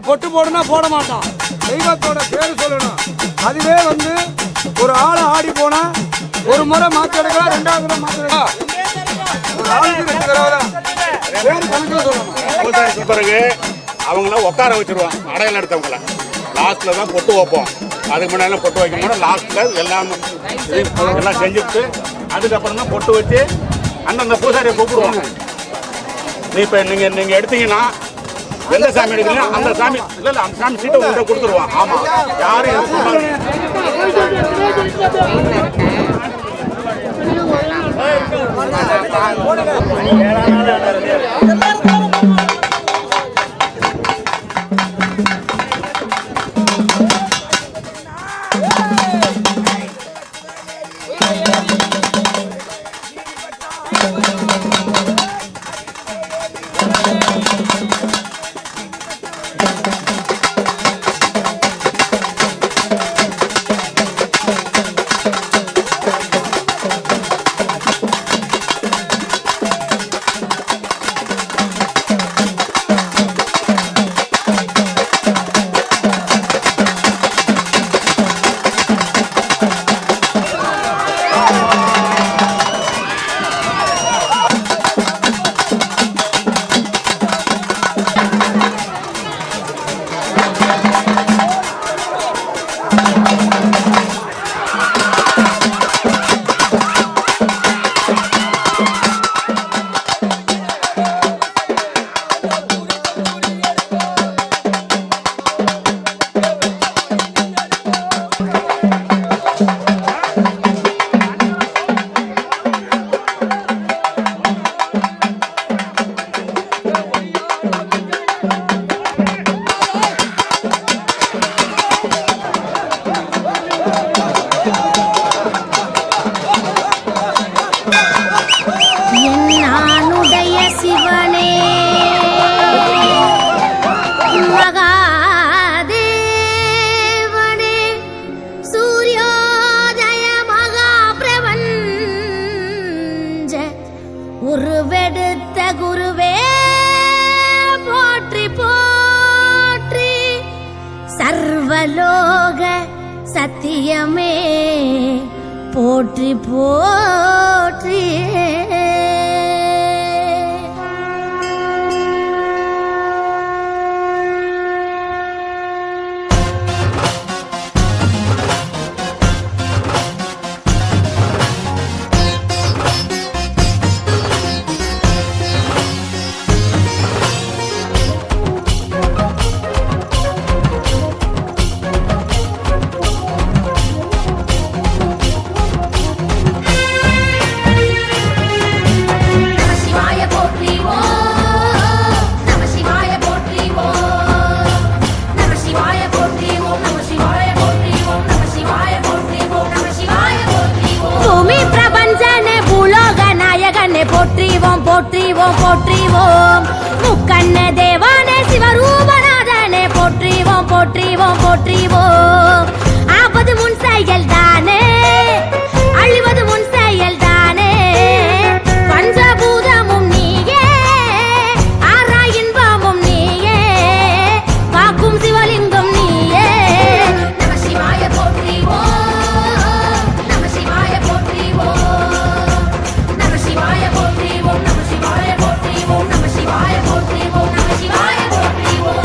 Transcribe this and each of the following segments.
பொட்டு போடுனா போட மாட்டான். தெய்வத்தோட பேரு சொல்லணும். அதுவே ஒரு ஆளை ஆடி போனா ஒரு முறை மாற்றி எடுக்கலாம், ரெண்டாவது முறை மாற்றி எடுக்கலாம். ஒரு ஆளுக்கு 2 தடவை தான் பேரு கணக்கில் சொல்லணும். பிறகு அவங்கள உட்கார வச்சிருவோம். அடையாளம் எடுத்தவங்கள லாஸ்ட்ல தான் பொட்டு வைப்போம். அதுக்கு முன்னாடி பொட்டு வைக்க போது லாஸ்ட்ல எல்லாம் செஞ்சுட்டு அதுக்கப்புறம் தான் பொட்டு வச்சு அந்தந்த பூசாரியை கூப்பிடுவாங்க. இப்போ நீங்க எடுத்தீங்கன்னா எந்த சாமி எடுக்கிறீங்க அந்த சாமி இல்ல அந்த சாமி சீட்டை உங்கள்கிட்ட கொடுத்துருவான். ஆமா, யாரும் உருவெடுத்த குருவே போற்றி போற்றி, சர்வலோக சத்தியமே போற்றி போற்றி. போற்றிவோம் போற்றிவோம் போற்றிவோம், முக்கண்ண தேவானே சிவரூபநாதனே போற்றிவோம் போற்றிவோம் போற்றிவோம். ஆபது முன் செயல் தானே, அழிவது முன் செயல் தானே, பஞ்சபூதமும் நீயே, ஆறா இன்பமும் நீயே, காக்கும் சிவலிங்கம் நீயே. நம சிவாய போற்றிவோம், நம சிவாய போற்றிவோம், நம சிவாய போற்றிவோம், நம சிவாய போற்றிவோம், நம சிவாய போற்றிவோம், நம சிவாய போற்றிவோம்.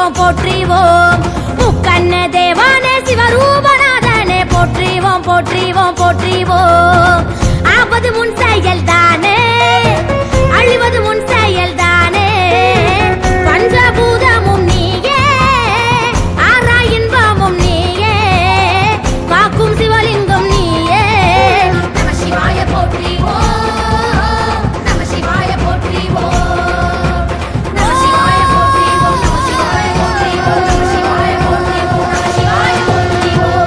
போற்றிவோம் போற்றிவோம் முக்கண்ண தேவானே சிவரூபநாதனே போற்றிவோம் போற்றிவோம் போற்றிவோம் ஆபது முன் செயல் தானே அழிவது முன் செயல் தானே பஞ்சபூதமும் நீயே ஆறா இன்பமும் நீயே காக்கும் சிவலிங்கம் நீயே நம சிவாய போற்றிவோம் நம சிவாய போற்றிவோம் நம சிவாய போற்றிவோம் நம சிவாய போற்றிவோம் நம சிவாய போற்றிவோம் நம சிவாய போற்றிவோம்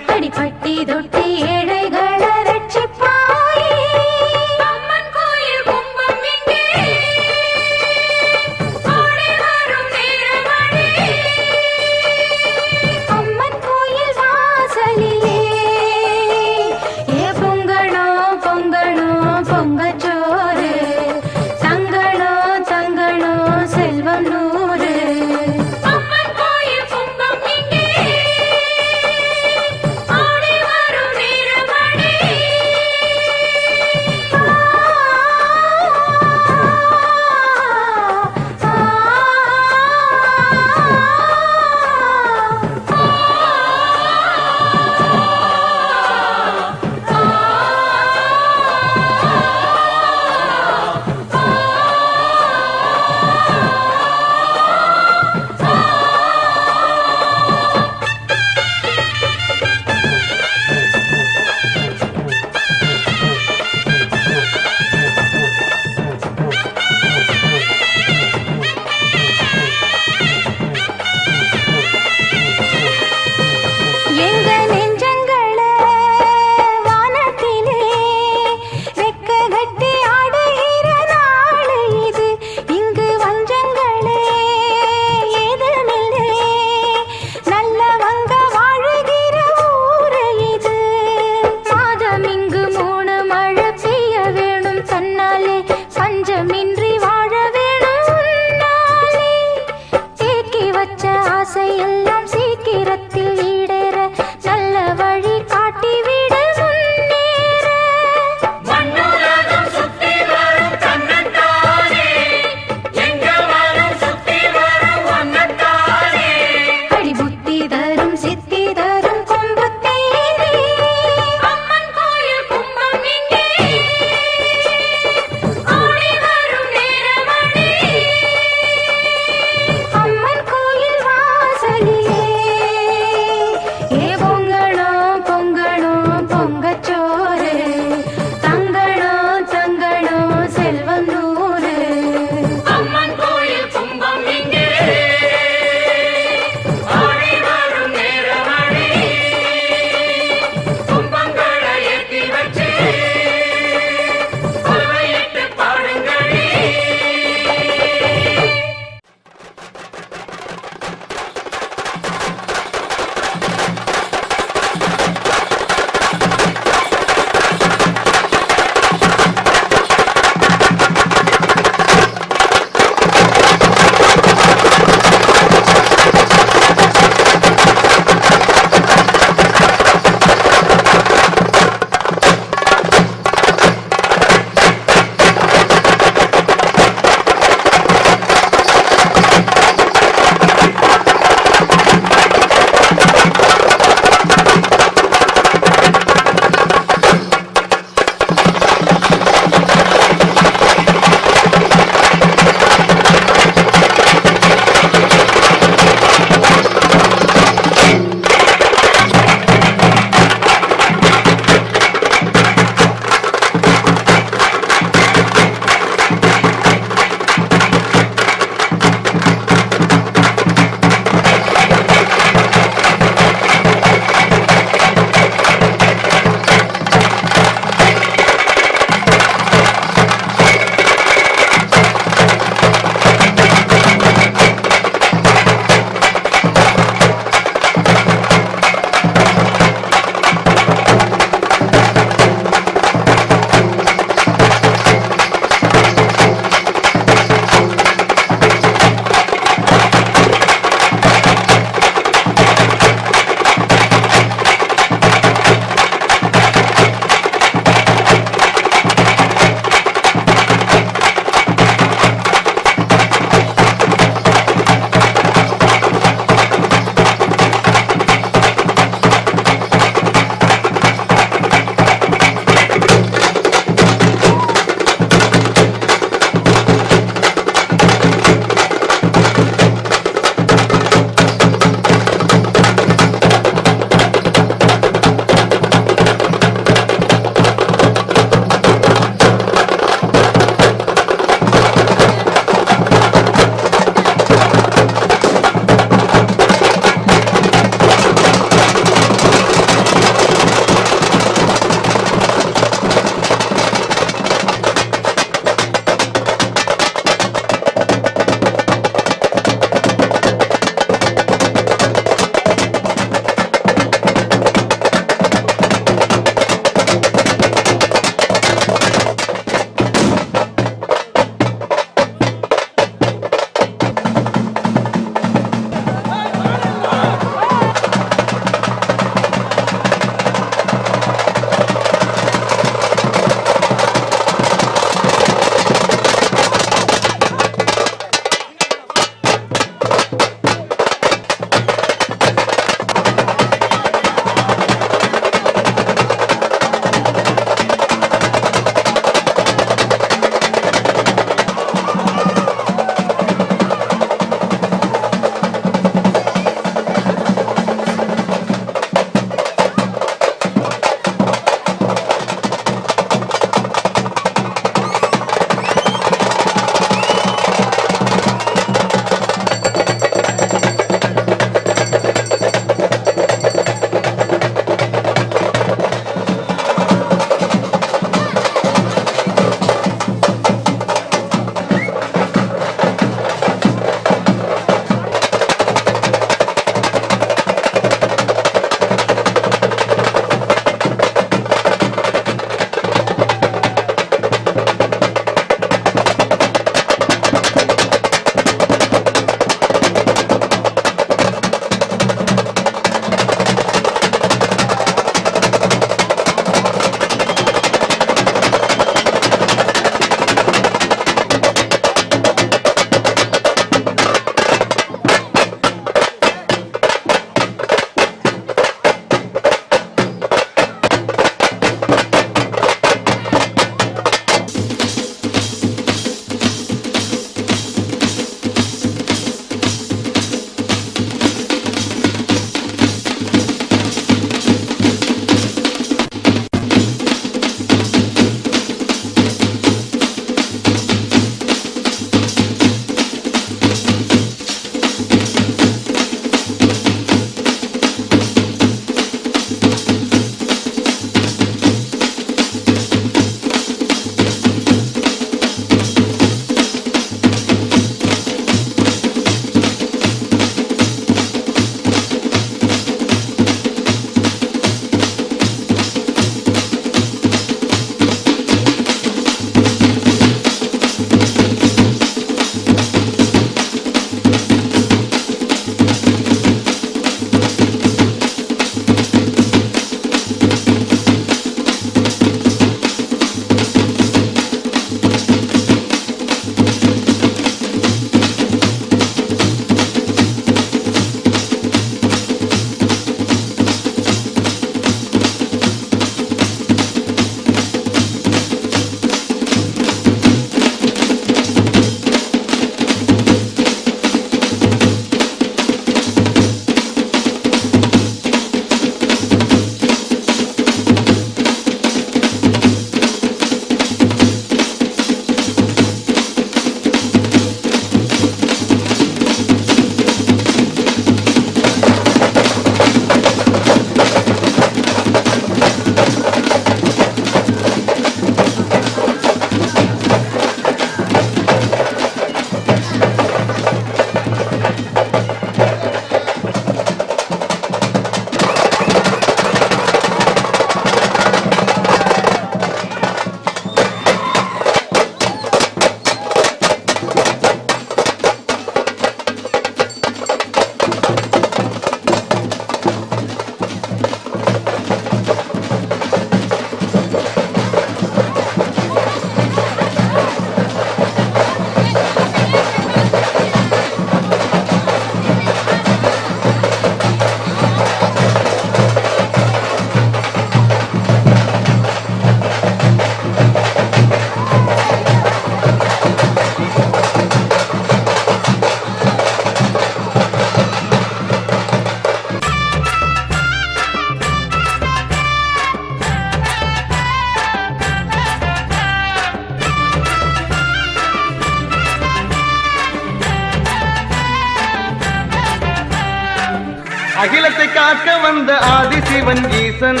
அகிலத்தை காக்க வந்த ஆதிசிவன் ஈசன்,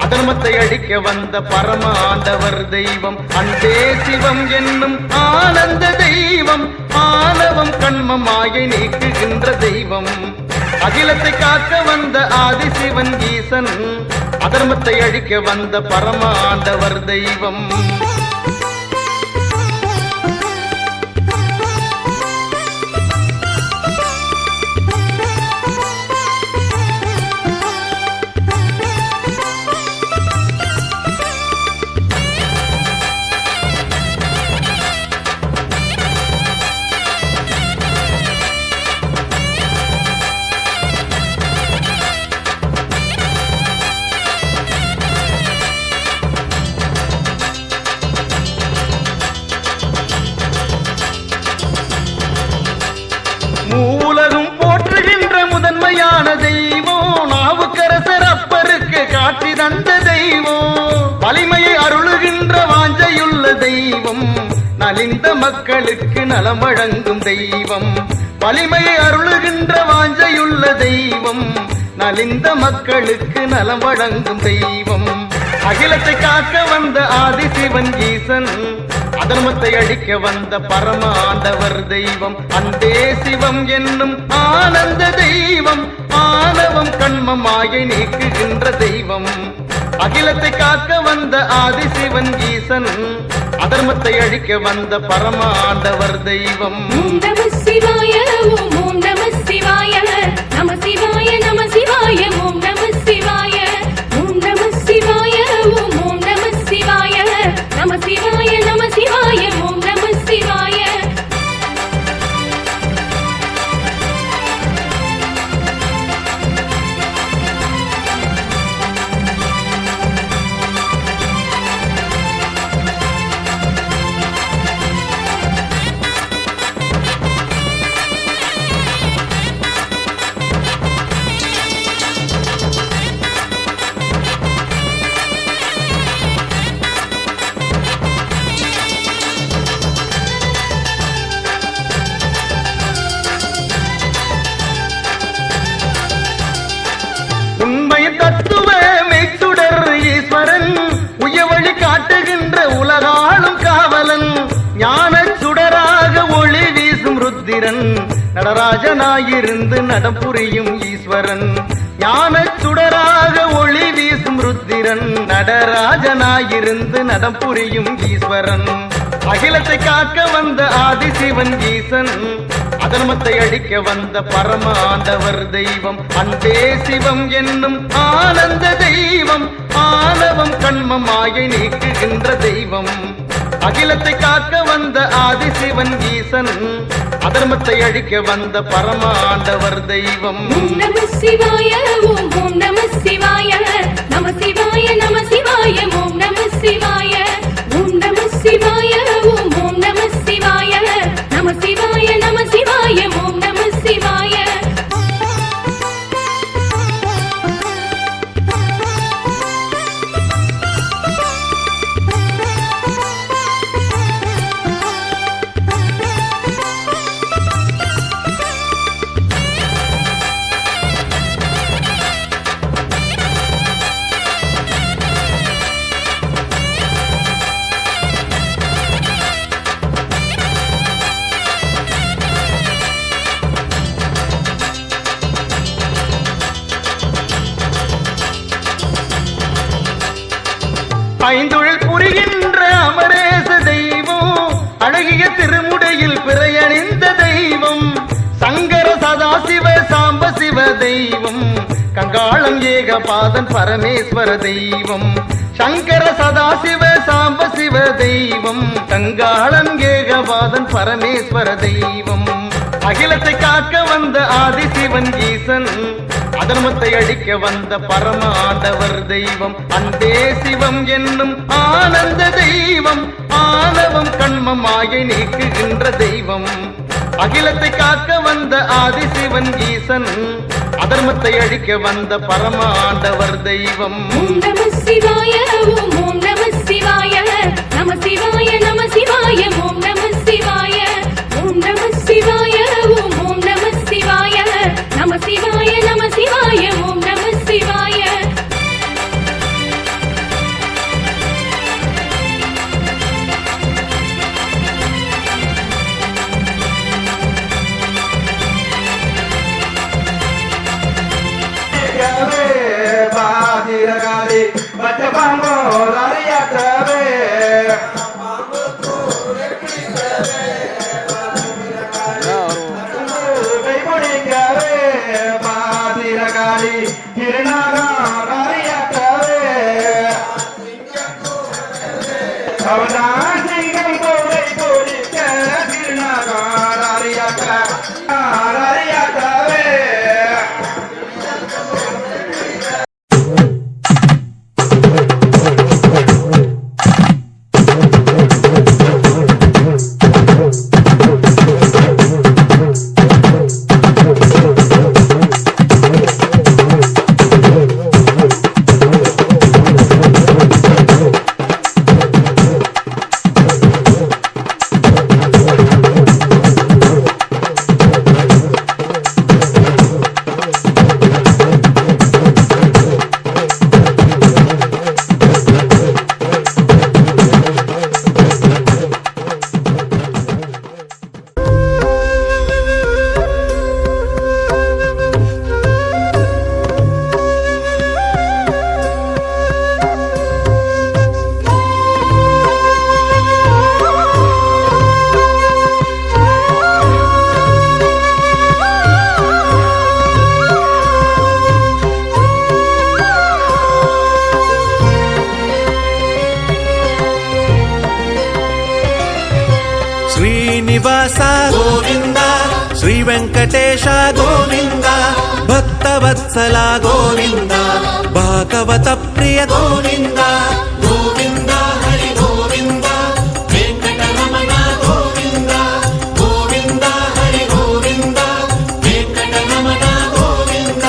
அதர்மத்தை அழிக்க வந்த பரமாண்டவர் தெய்வம். அன்பே சிவம் என்னும் ஆனந்த தெய்வம், ஆணவம் கண்மம் மாயை நீக்குகின்ற தெய்வம். அகிலத்தை காக்க வந்த ஆதிசிவன் ஈசன், அதர்மத்தை அழிக்க வந்த பரமாண்டவர் தெய்வம். மூலகும் போற்றுகின்ற முதன்மையான தெய்வம், நாவுக்கரசர் அப்பருக்கு காட்சி தந்த தெய்வம். வலிமையை அருளுகின்ற வாஞ்சையுள்ள தெய்வம், நலிந்த மக்களுக்கு நலம் வழங்கும் தெய்வம். வலிமையை அருளுகின்ற வாஞ்சையுள்ள தெய்வம், நலிந்த மக்களுக்கு நலம் வழங்கும் தெய்வம். அகிலத்தை காக்க வந்த ஆதிசிவன் ஈசன், அதர்மத்தை அழிக்க வந்த பரமாண்டவர் தெய்வம். அன்பே சிவம் என்னும் ஆனந்த தெய்வம், ஆணவம் கண்மம் மாயை நீக்குகின்ற தெய்வம். அகிலத்தை காக்க வந்த ஆதிசிவன் ஈசன், அதர்மத்தை அழிக்க வந்த பரமாண்டவர் தெய்வம். ஓம் நம சிவாய, ஓம் நம சிவாய, நம சிவாய நம சிவாய, ஓம் நம சிவாய, ஓம் நம சிவாய, ஓம் நம சிவாய, நம சிவாய நம சிவாய, ஓம் நம சிவாய. உண்மை தத்துவ மெய்ச்சுடர் ஈஸ்வரன், உயவழி காட்டுகின்ற உலகாளும் காவலன். ஞான சுடராக ஒளி வீசும் ருத்திரன், நடராஜனாயிருந்து நடம் புரியும் ஈஸ்வரன். ஞான சுடராக ஒளி வீசும் ருத்திரன், நடராஜனாயிருந்து நடம் புரியும் ஈஸ்வரன். அகிலத்தை காக்க வந்த ஆதிசிவன் ஈசன், அதர்மத்தை அழிக்க வந்த பரமாண்டவர் தெய்வம். அன்பே சிவம் என்னும் ஆனந்த தெய்வம், ஆணவம் கண்மம் மாயை நீக்குகின்ற தெய்வம். அகிலத்தை காக்க வந்த ஆதிசிவன் ஈசன், அதர்மத்தை அழிக்க வந்த பரமாண்டவர் தெய்வம். ஓம் நம சிவாய, ஓம் நம சிவாய, நம சிவாய நம சிவாய, ஓம் நம சிவாய, ஓம் நம சிவாய, ஓம் நம சிவாய, நம சிவாய நம சிவாய, ஓம் நம சிவாய. ஐந்தொழில் புரிகின்ற அமரேச தெய்வம், அழகிய திருமுடையில் பிறையணிந்த தெய்வம். சங்கர சதாசிவ சாம்ப சிவ தெய்வம், கங்காளம் ஏகபாதன் பரமேஸ்வர தெய்வம். சங்கர சதாசிவ சாம்ப சிவ தெய்வம், கங்காளம் ஏகபாதன் பரமேஸ்வர தெய்வம். அகிலத்தை காக்க வந்த ஆதிசிவன் ஈசன், அதர்மத்தை அழிக்க வந்த பரமாண்டவர் தெய்வம். அன்பே சிவம் என்னும் ஆனந்த தெய்வம், ஆணவம் கண்மம் மாயை நீக்குகின்ற தெய்வம். அகிலத்தை காக்க வந்த ஆதிசிவன் ஈசன், அதர்மத்தை அழிக்க வந்த பரமாண்டவர் தெய்வம். ஓம் நம சிவாய, ஓம் நம சிவாய, நம சிவாய நம சிவாய, ஓம் நம சிவாய, ஓம் நம சிவாய, ஓம் நம சிவாய, நம சிவாய நம சிவாய. திருநாகாரியத்தவே அவதாசிகள் கோவை கோரிக்க திருநாகாரியத்தவே శ్రీనివాస గోవింద శ్రీ వెంకటేశ గోవింద భక్తవత్సల గోవింద భాగవత ప్రియ గోవింద గోవింద హరి గోవింద వెంకటరమణ గోవింద గోవింద హరి గోవింద వెంకటరమణ గోవింద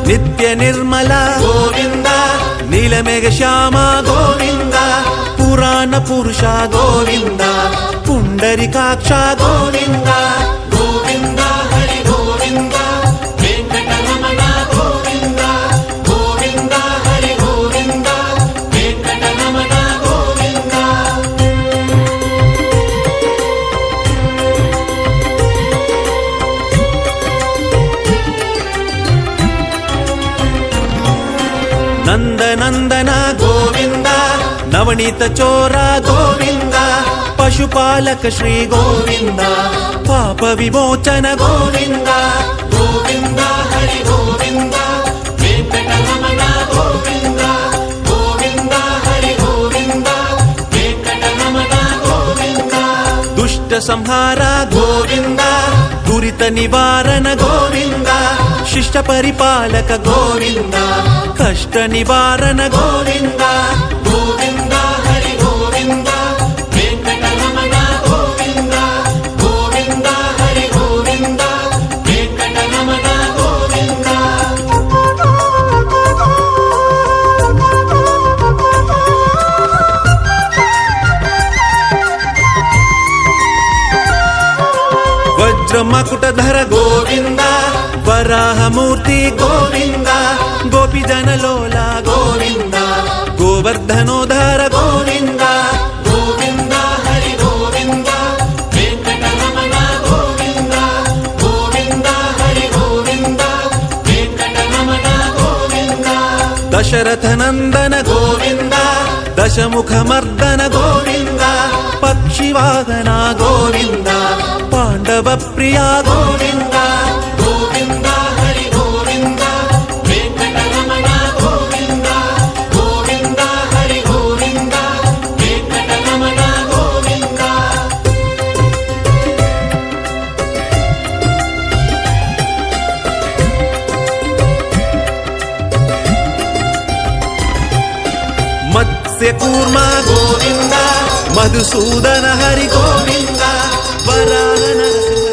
నిత్య నిర్మల గోవింద నీలమేఘ శ్యామ గోవింద పురాణ పురుష గోవింద పుండరికాక్ష గోవింద గోవింద హరి గోవింద వెంకటరమణ గోవింద గోవింద హరి గోవింద వెంకటరమణ గోవింద నందనందన గోవింద నవనీత చోర గోవింద పశుపాలక శ్రీ గోవింద పాప విమోచన గోవింద గోవింద హరి గోవింద వెంకటరమణ గోవింద గోవింద హరి గోవింద వెంకటరమణ గోవింద దుష్ట సంహార గోవింద దురిత నివారణ గోవింద శిష్ట పరిపాలక గోవింద కష్ట నివారణ గోవింద గోవింద హరి గోవింద వెంకటరమణ గోవింద గోవింద హరి గోవింద వెంకటరమణ గోవింద వజ్రమకుటధర గోవింద వరాహమూర్తి గోవింద గోపిజనలోల గోవింద గోవర్ధనోధర గోవింద గోవింద హరి గోవింద వెంకటరమణ గోవింద గోవింద హరి గోవింద వెంకటరమణ గోవింద దశరథ నందన గోవింద దశముఖమర్దన గోవింద పక్షివాహన గోవింద పాండవ ప్రియ గోవింద గోవింద హరి గోవింద వెంకటరమణ గోవింద గోవింద హరి గోవింద వెంకటరమణ గోవింద మత్స్యకూర్మ గోవింద మధుసూదన హరి గోవింద వరాహ నరసింహ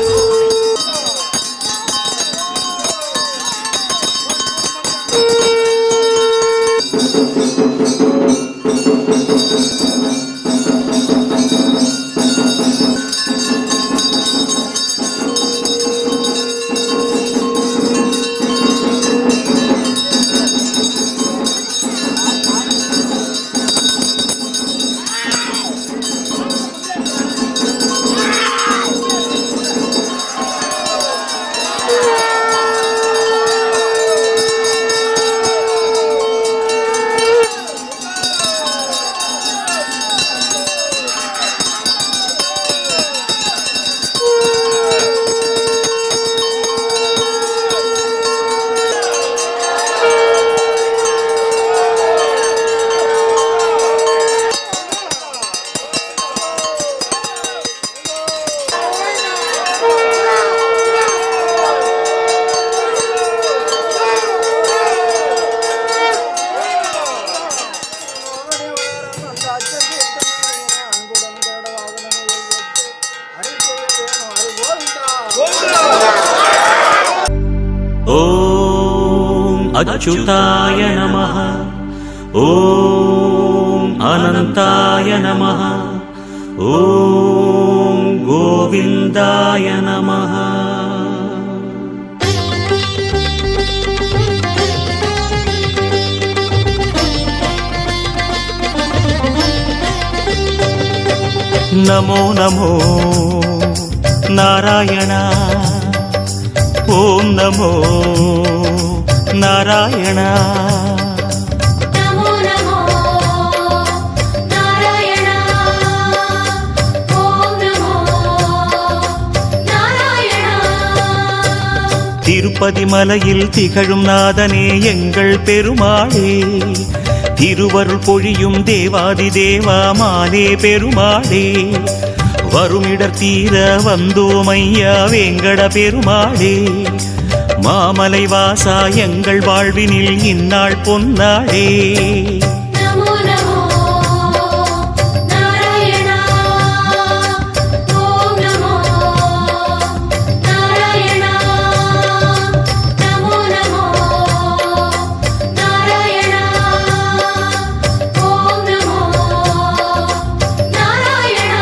अच्युताय नमः ॐ अनन्ताय नमः ॐ गोविन्दाय नमः नमो नमो नारायण ॐ नमो नारायण नमो नमो नारायण ओम नमो नारायण திருப்பதி மலையில் திகழும் நாதனே எங்கள் பெருமாளே திருவருள் பொழியும் தேவாதி தேவா மாலே பெருமாளே வருமிடர் தீர வந்தோமையா வேங்கட பெருமாளே மாமலை வாசா எங்கள் வாழ்வினில் இந்நாள் பொன்னாளே नमो नमो नारायण ओम नमो नारायण नमो नमो नारायण ओम नमो नारायण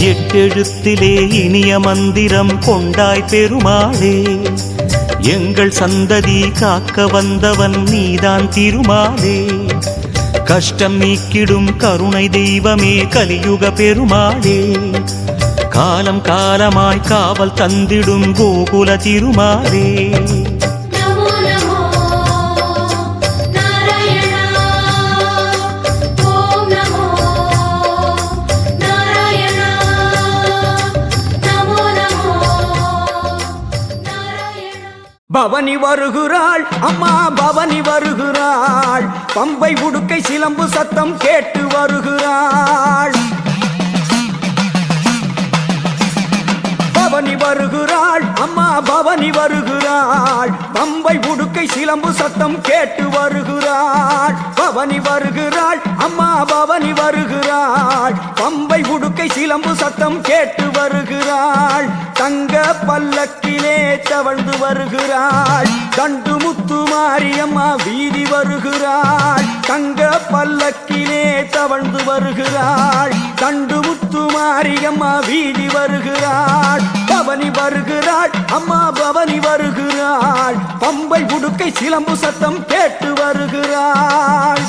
எட்டெழுத்திலே இனிய மந்திரம் கொண்டாய் பெருமாளே எங்கள் சந்ததி காக்க வந்தவன் நீதான் திருமாலே கஷ்டம் நீக்கிடும் கருணை தெய்வமே கலியுக பெருமாளே காலம் காலமாய் காவல் தந்திடும் கோகுல திருமாலே नमो नमो नारायण ओम नमो नारायण नमो नमो नारायण பவனி வருகிறாள் அம்மா பவனி வருகிறாள் பம்பை உடுக்கை சிலம்பு சத்தம் கேட்டு வருகிறாள் பவனி வருகிறாள் அம்மா பவனி வருகிறாள் பம்பை உடுக்கை சிலம்பு சத்தம் கேட்டு வருகிறாள் பவனி வருகிறாள் அம்மா பவனி வருகிறாள் பம்பை உடுக்கை சிலம்பு சத்தம் கேட்டு வருகிறாள் தங்க பல்லக்கிலே தவழ்ந்து வருகிறாள் தண்டு முத்து மாரியம்மா வீதி வருகிறாள் தங்க பல்லக்கிலே தவழ்ந்து வருகிறாள் தண்டு முத்து மாரியம்மா வீதி வருகிறாள் பவனி வருகிறாள் அம்மா பவனி வருகிறாள் பம்பை உடுக்கை சிலம்பு சத்தம் கேட்டு வருகிறாள்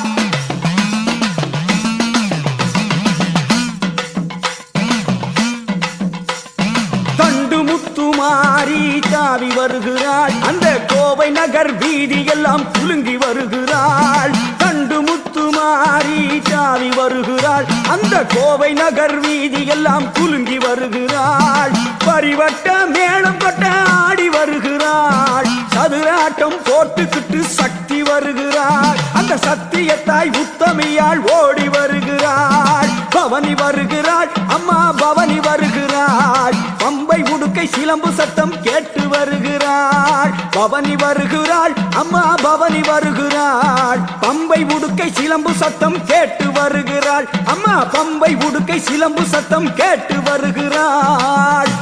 தண்டு முத்து மாறி தாவி வருகிறாள் அந்த கோவை நகர் வீதி எல்லாம் குலுங்கி வருகிறாள் தண்டு முத்து மாறி தாவி வருகிறாள் அந்த கோவை நகர் வீதி எல்லாம் குலுங்கி வருகிறாள் பரிவட்ட மேளம் கொட்ட ஆடி வருகிறாள் சதுராட்டம் போட்டுக்கிட்டு சக்தி வருகிறாள் அந்த சத்தியத்தாய் உத்தமியாள் ஓடி வருகிறாள் பவனி வருகிறாள் அம்மா பவனி வருகிறாள் பம்பை உடுக்கை சிலம்பு சத்தம் கேட்டு வருகிறாள் பவனி வருகிறாள் அம்மா பவனி வருகிறாள் பம்பை உடுக்கை சிலம்பு சத்தம் கேட்டு வருகிறாள் அம்மா பம்பை உடுக்கை சிலம்பு சத்தம் கேட்டு வருகிறாள்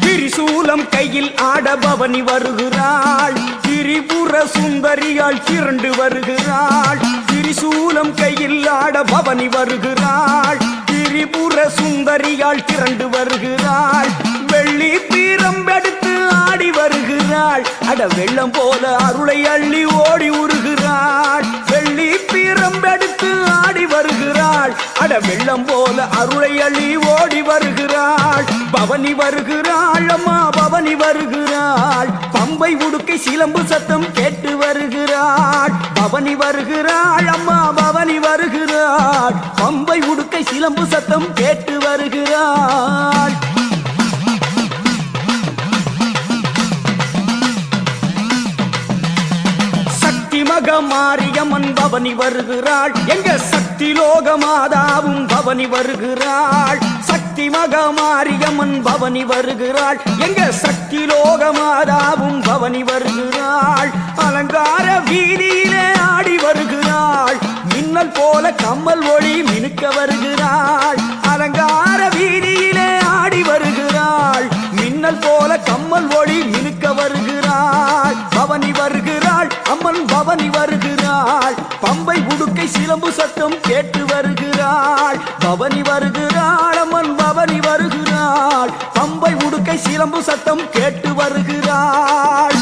திரிசூலம் கையில் ஆட பவனி வருகிறாள் திரிபுர சுந்தரியாள் திரண்டு வருகிறாள் திரிசூலம் கையில் ஆட பவனி வருகிறாள் திரிபுர சுந்தரியாள் திரண்டு வருகிறாள் வெள்ளி பீரம்பெடுத்து ஆடி வருகிறாள் அட வெள்ளம் போல அருளை அள்ளி ஓடி உருகிறாள் வெள்ளி பீரம்பெடுத்து ஆடி வருகிறாள் அட வெள்ளம் போல அருளை அள்ளி ஓடி வருகிறாள் பவனி வருகிறாள் அம்மா பவனி வருகிறாள் பம்பை உடுக்கை சிலம்பு சத்தம் கேட்டு வருகிறாள் பவனி வருகிறாள் அம்மா பவனி வருகிறாள் பம்பை உடுக்கை சிலம்பு சத்தம் கேட்டு வருகிறாள் சக்தி மக மாரியம்மன் பவனி வருகிறாள் எங்க சக்தி லோக மாதாவும் பவனி வருகிறாள் சக்தி மகமாரியம்மன் பவனி வருகிறாள் எங்க சக்தி லோக மாதாவும் பவனி வருகிறாள் அலங்கார வீதியிலே ஆடி வருகிறாள் மின்னல் போல கம்மல் ஒளி மினுக்க வருகிறாள் அலங்கார வீதியிலே ஆடி வருகிறாள் மின்னல் போல கம்மல் ஒளி மினுக்க வருகிறாள் பவனி வருகிறாள் அம்மன் பவனி வருகிறாள் பம்பை உடுக்கை சிலம்பு சத்தம் கேட்டு வருகிறாள் பவனி வருகிறாள் அம்மன் பவனி வருகிறாள் பம்பை உடுக்கை சிலம்பு சத்தம் கேட்டு வருகிறாள்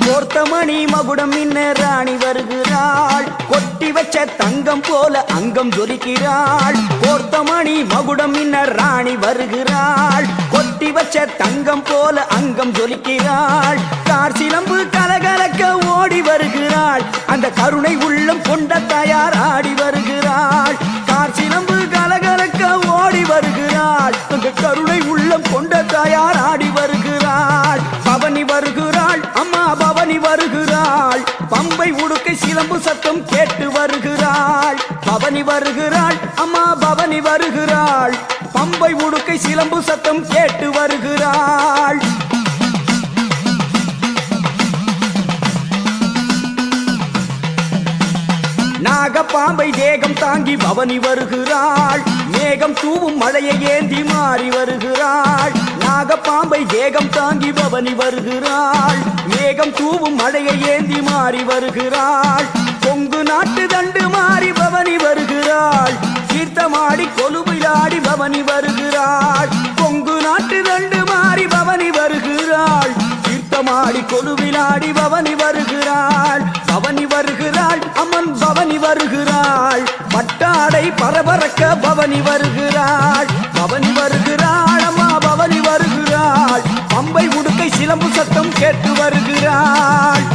கோர்த்தமணி மகுடம் இன்ன ராணி வருகிறாள் கொட்டி வச்ச தங்கம் போல அங்கம் ஜொலிக்கிறாள் கோர்த்தமணி மகுடம் இன்ன ராணி வருகிறாள் கொட்டி வச்ச தங்கம் போல அங்கம் ஜொலிக்கிறாள் கார் சிலம்பு கலகலக்க ஓடி வருகிறாள் அந்த கருணை உள்ளம் கொண்ட தயார் ஆடி வருகிறாள் கார் சிலம்பு கலகலக்க ஓடி வருகிறாள் அந்த கருணை உள்ளம் கொண்ட தயார் ஆடி வருகிறாள் பவனி வருகிறாள் அம்மா பவனி வருகிறாள் பம்பை உடுக்கை சிலம்பு சத்தம் கேட்டு வருகிறாள் பவனி வருகிறாள் அம்மா பவனி வருகிறாள் பம்பை உடுக்கை சிலம்பு சத்தம் கேட்டு வருகிறாள் நாகப்பாம்பை தேகம் தாங்கி பவனி வருகிறாள் மேகம் தூவும் மழையை ஏந்தி மாறி வருகிறாள் நாகப்பாம்பை தேகம் தாங்கி பவனி வருகிறாள் மேகம் தூவும் மழையை ஏந்தி மாறி வருகிறாள் கொங்கு நாட்டு தண்டு மாறி பவனி வருகிறாள் தீர்த்தமாடி கொலுவிலாடி பவனி வருகிறாள் கொங்கு நாட்டு தண்டு மாறி பவனி வருகிறாள் தீர்த்தமாடி கொலுவிலாடி பவனி வருகிறாள் பவனி வருகிறாள் அம்மன் பவனி வருகிறாள் பட்டாடை பரபரக்க பவனி வருகிறாள் பவனி வருகிறாள் அம்மா பவனி வருகிறாள் பம்பை உடுக்கை சிலம்பு சத்தம் கேட்டு வருகிறாள்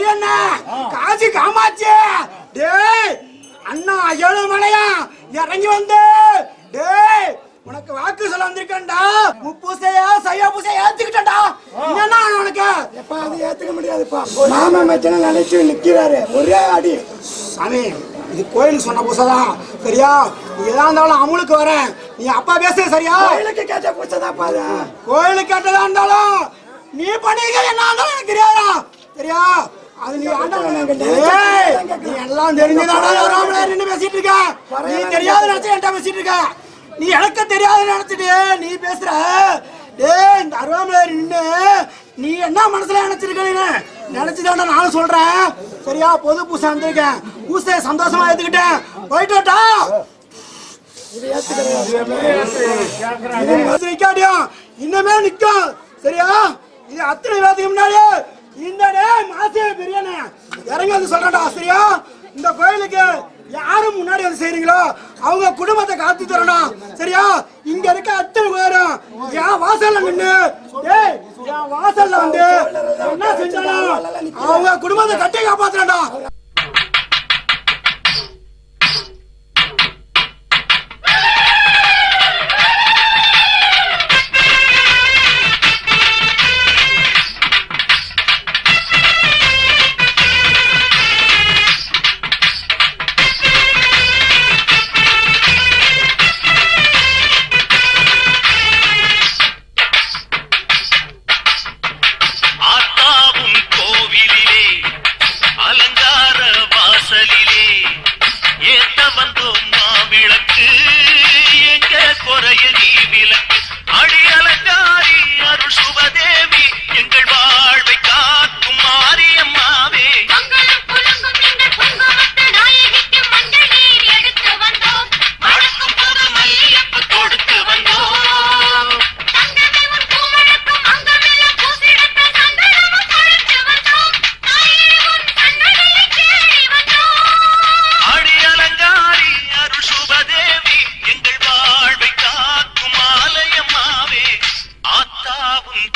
பெரியண்ணா காசி காமாட்சி டேய் அண்ணா ஏழுமலையா இறங்கி வந்து டேய் உனக்கு வாக்கு சொல்ல வந்திருக்கேன்டா முப்பூசையா சையா பூசையா ஏத்துக்கிட்டா என்ன உனக்கு எப்ப அது ஏத்துக்க முடியாதுப்பா மாமா மச்சன நினைச்சு நிக்கிறாரு ஒரே அடி சாமி இது கோயிலுக்கு சொன்ன பூசைதான் சரியா நீ எதா இருந்தாலும் அமுலுக்கு வரேன் நீ அப்பா பேச சரியா கோயிலுக்கு கேட்ட பூசைதான் பாரு கோயிலுக்கு கேட்டதா இருந்தாலும் நீ பண்ணிக்க என்ன இருந்தாலும் எனக்கு தெரியாதா சரியா அது நீ நீ எல்லாம் தெரிஞ்சுதானா ராமநாதர் என்ன பேசிட்டு இருக்க நீ தெரியாத நினைச்சு என்கிட்ட பேசிட்டு இருக்க நீ எனக்கு தெரியாத நினைச்சிட்டு நீ பேசுற டேய் இந்த அருவாமலையார் நின்று நீ என்ன மனசுல நினைச்சிருக்க நினைச்சுதான்டா நானும் சொல்றேன் சரியா பொது பூசை வந்திருக்கேன் பூசையை சந்தோஷமா ஏத்துக்கிட்டேன் போயிட்டு வாட்டா இன்னமே நிக்கும் சரியா இது அத்தனை பேத்துக்கு முன்னாடி இந்த மாசிய பெரியண்ணே இறங்கி வந்து சொல்றேன்டா சரியா இந்த கோயிலுக்கு யாரும் முன்னாடி வந்து செய்றீங்களோ அவங்க குடும்பத்தை காத்து தரணும் சரியா இங்க இருக்க அத்தனை பேரும் என் வாசல்ல நின்று டேய் என் வாசல்ல வந்து என்ன செஞ்சாலும் அவங்க குடும்பத்தை கட்டி காப்பாத்துறேன்டா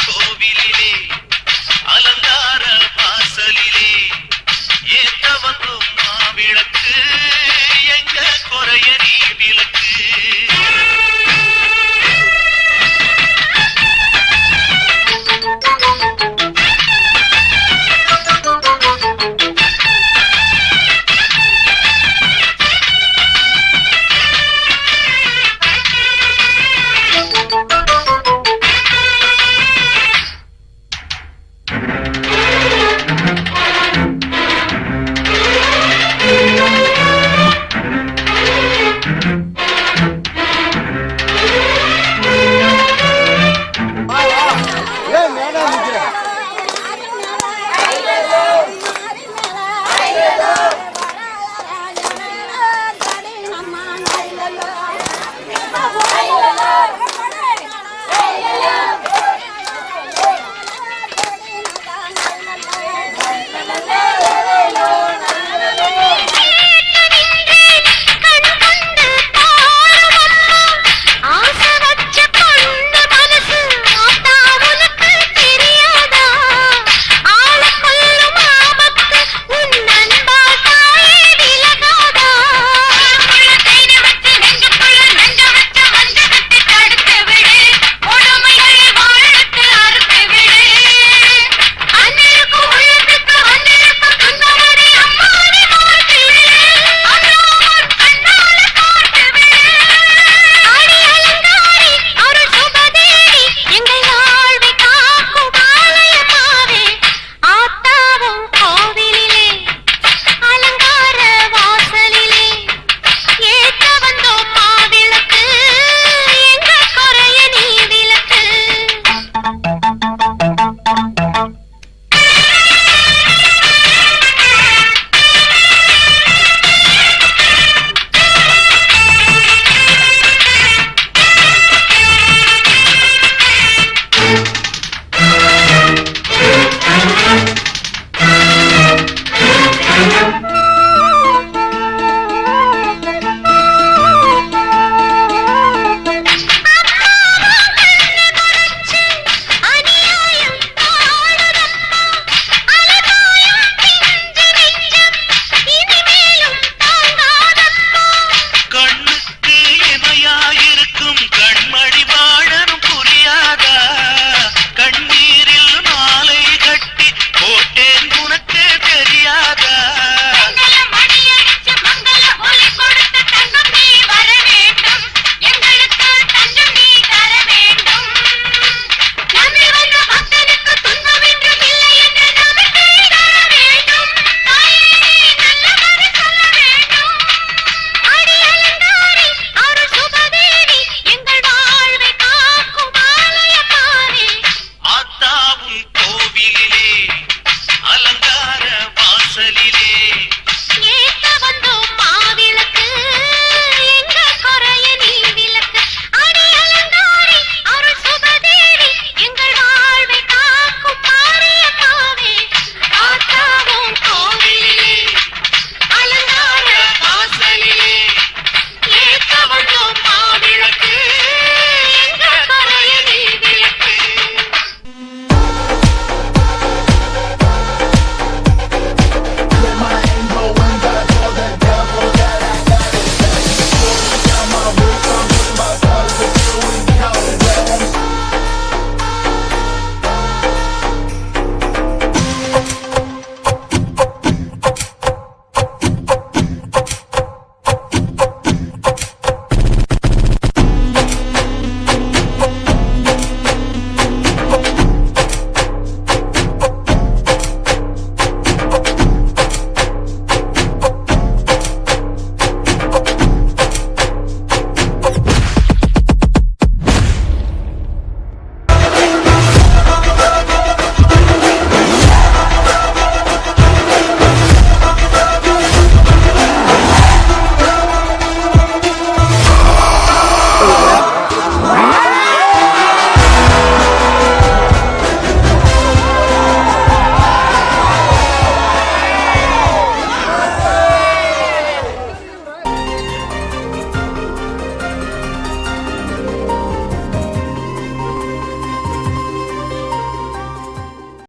கோவிலிலே அலங்கார வாசலிலே ஏத்த வந்து மாவிளக்கு எங்க குறைய நீ விளக்கு